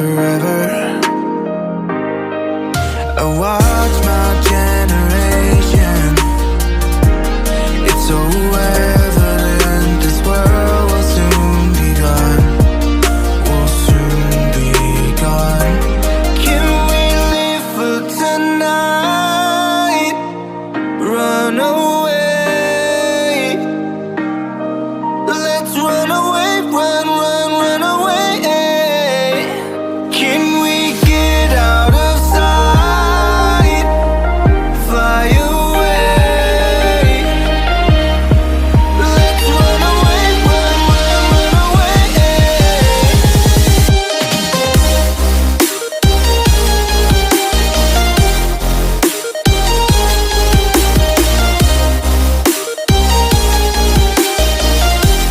forever. I watch my generation. It's so evident this world will soon be gone. Will soon be gone. Can we live for tonight? Run away. Let's run away, run, run, run away. Can we get out of sight? Fly away. Let's run away, run, run, run away.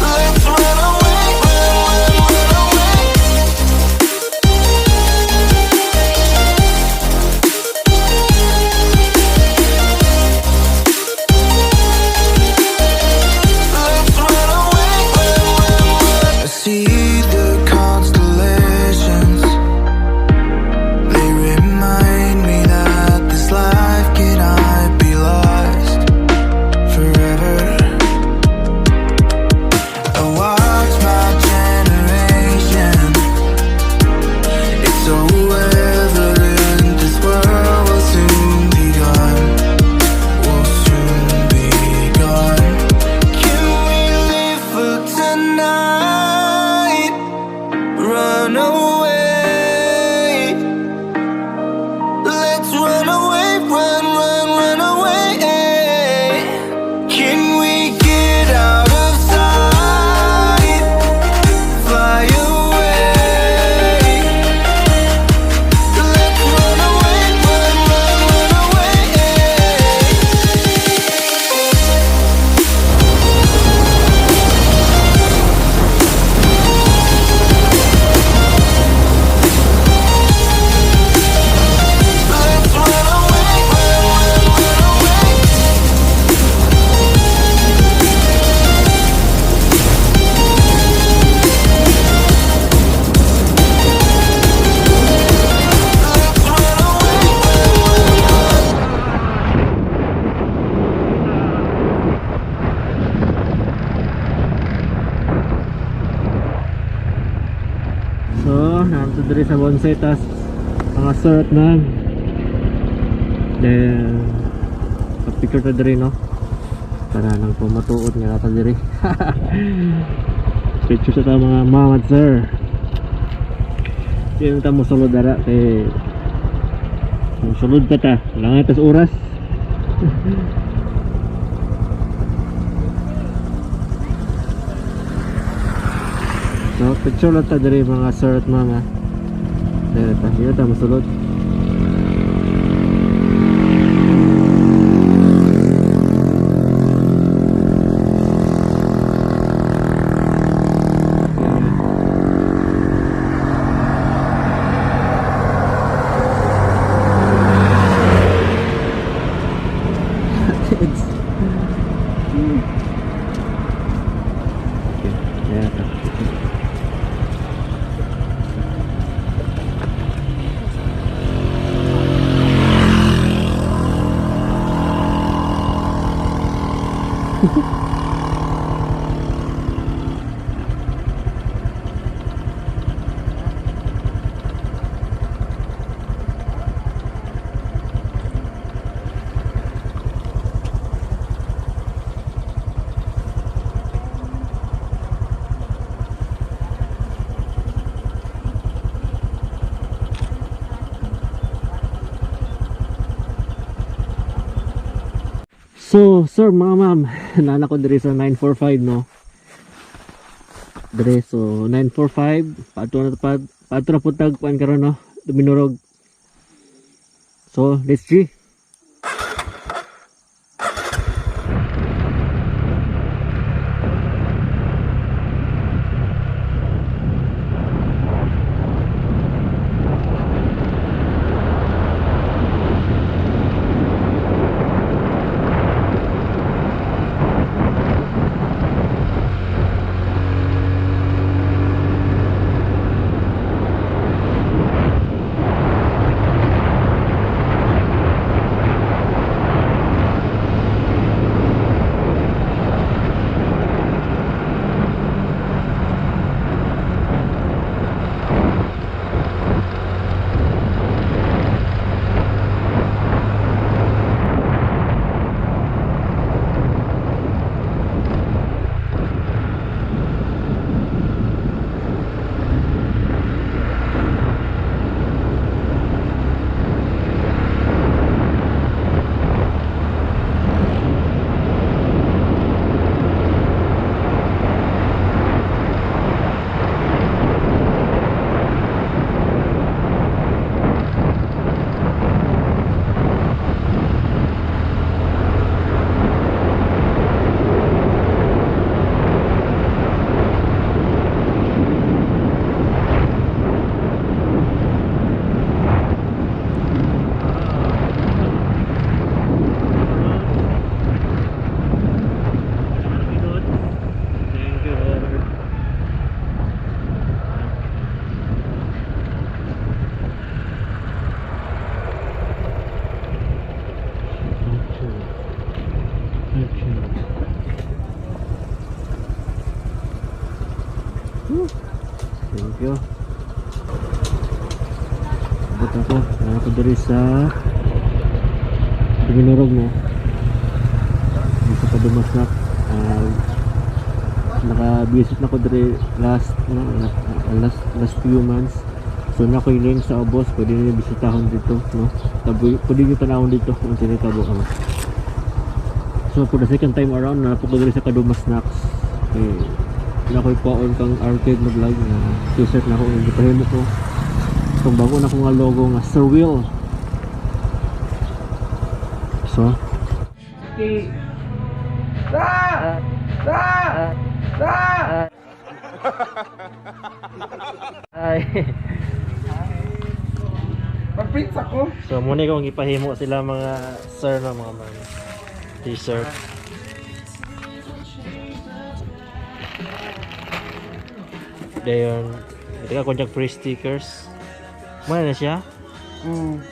Let's run away, run, run, run away. Let's run away, run, run, run. I see the constellations. They remind me that this life cannot be lost forever. I watch my generation. It's so evident this world will soon be gone. Will soon be gone. Can we live for tonight? Run away. Let's run away, run, run, run away. Can we get out of sight? Fly away. Let's run away, run, run, run away. Let's run away, run, run, run away. Let's run away, run, run, run. So, narito diri sa Bonsetas mga sort na. Then picture ta diri no. Para nang pumatuod nga nata diri. Picture sa ta mga mamad sir. Yung ta mo sulod dara kay sulod pa ta. Lang atas oras. So, picture lang ta diri mga sir at mga. Dito ta masulod. So, sir, mga ma'am, nana ko diri sa 945 no. Diri so 945 paadto na putag kuan karon no, Dominorog. So, let's see. you. Abot ako. Ako diri sa Dominorog no. Dito sa Dumasnak. Naka-visit na ko diri last few months. So na ko yung sa Obos, pwede nyo bisitahon dito, no? Pwede nyo tanawon dito kung sinitabo ka. So for the second time around, napako diri sa Kadumasnaks. Na ko ipaon kang arcade na vlog na t-shirt na ko, ipahimo ko. Itong bago na ko nga logo nga Sir Will. So ay Mag-prints ako. so muna kong ipahimo sila mga sir na mga t-shirt. Dayon, ito ka konjak free stickers. Mana na siya?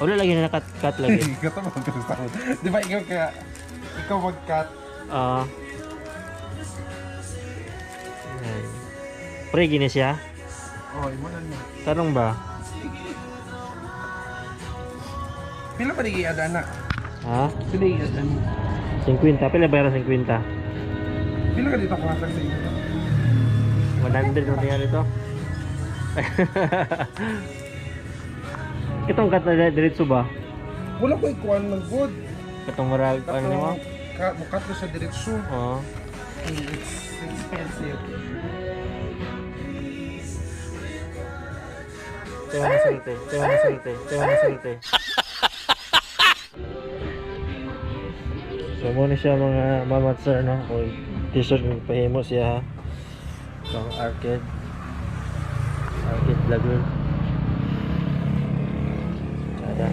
Wala lagi na cut lagi. Ikaw naman ka sa akin. Di ba ikaw mag-cut? Pre gini siya? Oh, imo na niya. Tarong ba? Pila pa di adana? Ha? Pila di adana? 50, pila bayar 50? Pila ka dito kuhatag sa inyo? 100 yung tingnan ito. Kitong kat na diretso ba? Wala ko ikuan ng good. Katong marag, ano mo? Mukat ko sa diretso. Oo. It's expensive. Tewa na salte, tewa na salte, tewa na salte. So muna siya mga mama at sir, no? O t-shirt ng pahimo siya ha. Itong arcade vlogger. Ada.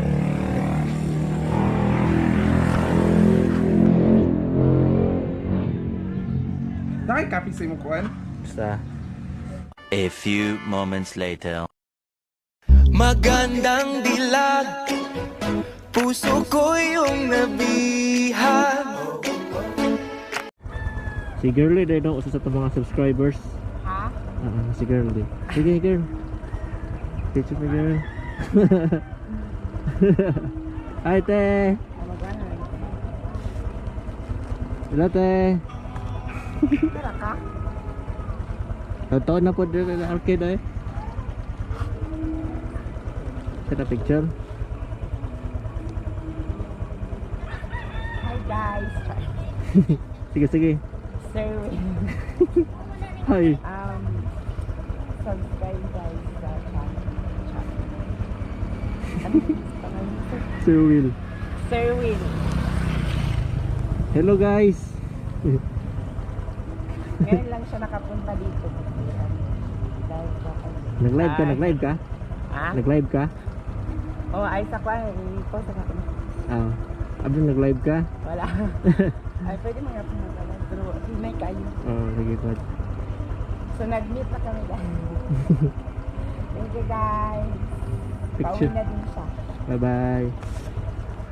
Nakikapit sa imong kuan? Basta. A few moments later. Magandang dilag, puso ko yung nabihag. Si Girly dahil daw usa sa itong mga subscribers. Ha? Si Girly. Sige girl. Picture mo girl. Hi te. Hello te. Tara ka? Taon na po dito sa arcade eh. Kita picture. Hi guys. Sige sige. Sir Will. Hi. Subscribe guys sa channel. Ano pangalan nito? Sir Will. Sir Will. Hello guys. Ngayon lang siya nakapunta dito. Dahil sa Nag-live ka, nag-live ka? Ha? Nag-live ka? Oh, ay sa kwan. I-post sa kapin. Abang nag-live ka? Wala. Ay, pwede mga pinagalan. Pero hinay kayo. Sige po. So, nag-meet na kami guys. Thank you guys. Picture. Pauwi na din siya. Bye bye.